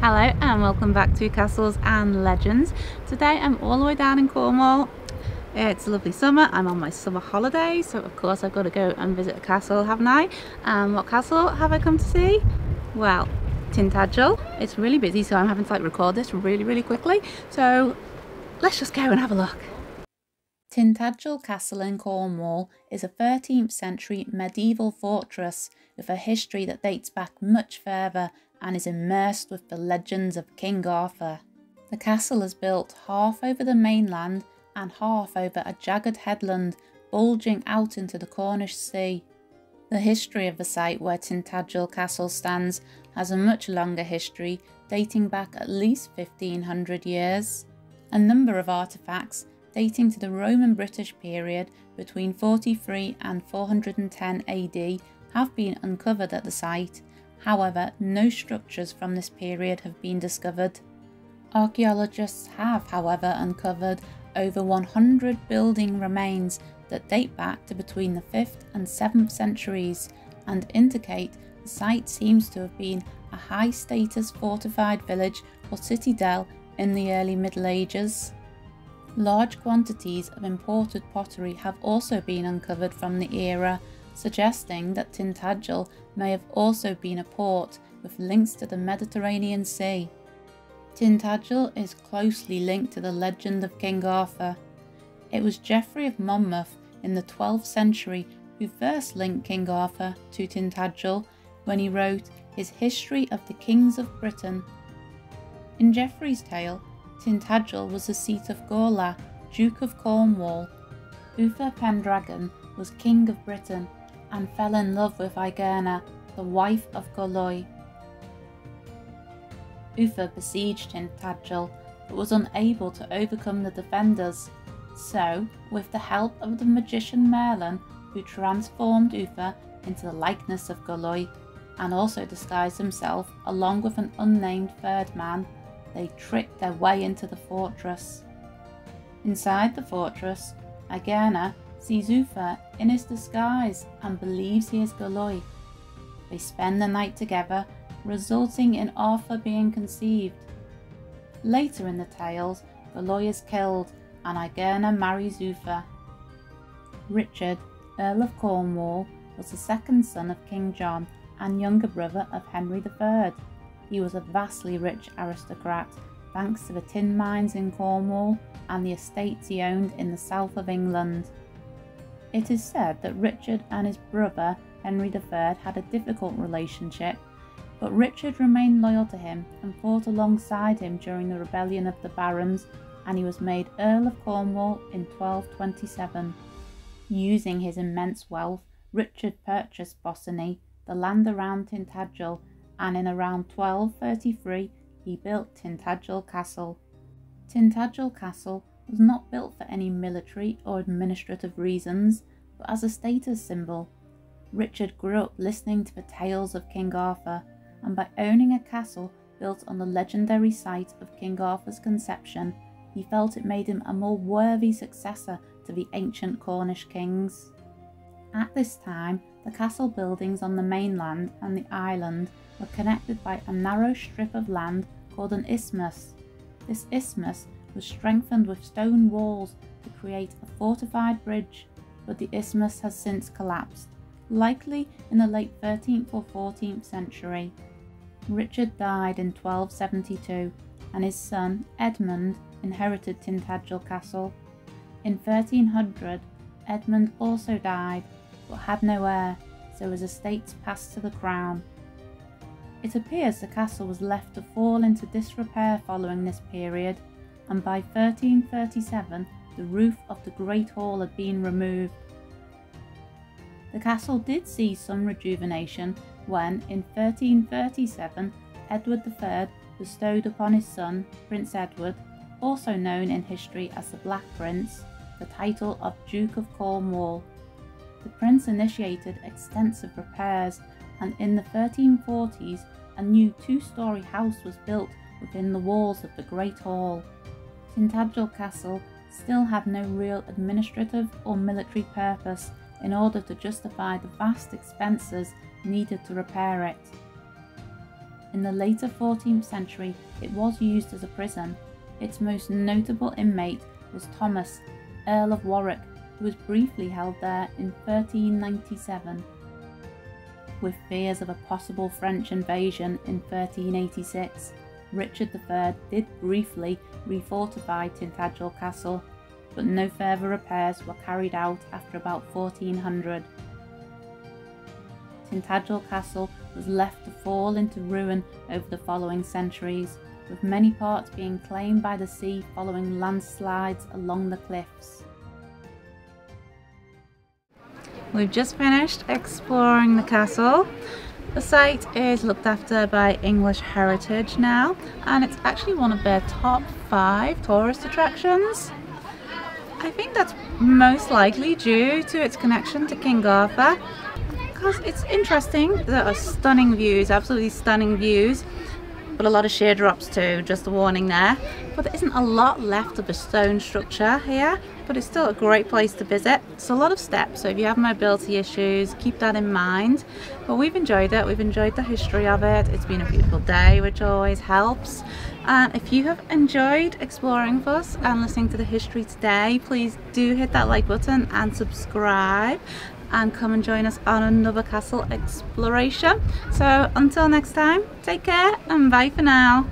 Hello and welcome back to Castles and Legends. Today I'm all the way down in Cornwall. It's a lovely summer. I'm on my summer holiday, so of course I've got to go and visit a castle, haven't I? And what castle have I come to see? Well, Tintagel. It's really busy, so I'm having to record this really quickly. So let's just go and have a look. Tintagel Castle in Cornwall is a 13th century medieval fortress with a history that dates back much further and is immersed with the legends of King Arthur. The castle is built half over the mainland and half over a jagged headland bulging out into the Cornish Sea. The history of the site where Tintagel Castle stands has a much longer history, dating back at least 1500 years. A number of artefacts dating to the Roman-British period between 43 and 410 AD have been uncovered at the site. However, no structures from this period have been discovered. Archaeologists have, however, uncovered over 100 building remains that date back to between the 5th and 7th centuries and indicate the site seems to have been a high-status fortified village or citadel in the early Middle Ages. Large quantities of imported pottery have also been uncovered from the era, suggesting that Tintagel may have also been a port with links to the Mediterranean Sea. Tintagel is closely linked to the legend of King Arthur. It was Geoffrey of Monmouth in the 12th century who first linked King Arthur to Tintagel when he wrote his History of the Kings of Britain. In Geoffrey's tale, Tintagel was the seat of Gorla, Duke of Cornwall. Uther Pendragon was King of Britain and fell in love with Igerna, the wife of Gorlois. Uther besieged Tintagel but was unable to overcome the defenders, so with the help of the magician Merlin, who transformed Uther into the likeness of Gorlois and also disguised himself along with an unnamed third man, they tricked their way into the fortress. Inside the fortress, Igerna sees Uther in his disguise and believes he is Gorlois. They spend the night together, resulting in Arthur being conceived. Later in the tales, Gorlois is killed and Igerna marries Uther. Richard, Earl of Cornwall, was the second son of King John and younger brother of Henry III. He was a vastly rich aristocrat thanks to the tin mines in Cornwall and the estates he owned in the south of England. It is said that Richard and his brother Henry III had a difficult relationship, but Richard remained loyal to him and fought alongside him during the rebellion of the barons, and he was made Earl of Cornwall in 1227. Using his immense wealth, Richard purchased Bossiney, the land around Tintagel, and in around 1233 he built Tintagel Castle. Tintagel Castle was not built for any military or administrative reasons, but as a status symbol. Richard grew up listening to the tales of King Arthur, and by owning a castle built on the legendary site of King Arthur's conception, he felt it made him a more worthy successor to the ancient Cornish kings. At this time, the castle buildings on the mainland and the island were connected by a narrow strip of land called an isthmus. This isthmus was strengthened with stone walls to create a fortified bridge, but the isthmus has since collapsed, likely in the late 13th or 14th century. Richard died in 1272 and his son Edmund inherited Tintagel Castle. In 1300, Edmund also died but had no heir, so his estates passed to the crown. It appears the castle was left to fall into disrepair following this period, and by 1337 the roof of the Great Hall had been removed. The castle did see some rejuvenation when, in 1337, Edward III bestowed upon his son, Prince Edward, also known in history as the Black Prince, the title of Duke of Cornwall. The prince initiated extensive repairs, and in the 1340s a new two-storey house was built within the walls of the Great Hall. Tintagel Castle still had no real administrative or military purpose in order to justify the vast expenses needed to repair it. In the later 14th century, it was used as a prison. Its most notable inmate was Thomas, Earl of Warwick, who was briefly held there in 1397. With fears of a possible French invasion in 1386, Richard III did briefly refortify Tintagel Castle, but no further repairs were carried out after about 1400. Tintagel Castle was left to fall into ruin over the following centuries, with many parts being claimed by the sea following landslides along the cliffs. We've just finished exploring the castle. The site is looked after by English Heritage now, and it's actually one of their top 5 tourist attractions. I think that's most likely due to its connection to King Arthur, because it's interesting. There are stunning views, absolutely stunning views, but a lot of sheer drops too, just a warning there. But there isn't a lot left of the stone structure here, but it's still a great place to visit. It's a lot of steps, so if you have mobility issues, keep that in mind. But we've enjoyed it, we've enjoyed the history of it. It's been a beautiful day, which always helps. And if you have enjoyed exploring with us and listening to the history today, please do hit that like button and subscribe, and come and join us on another castle exploration. So until next time, take care and bye for now.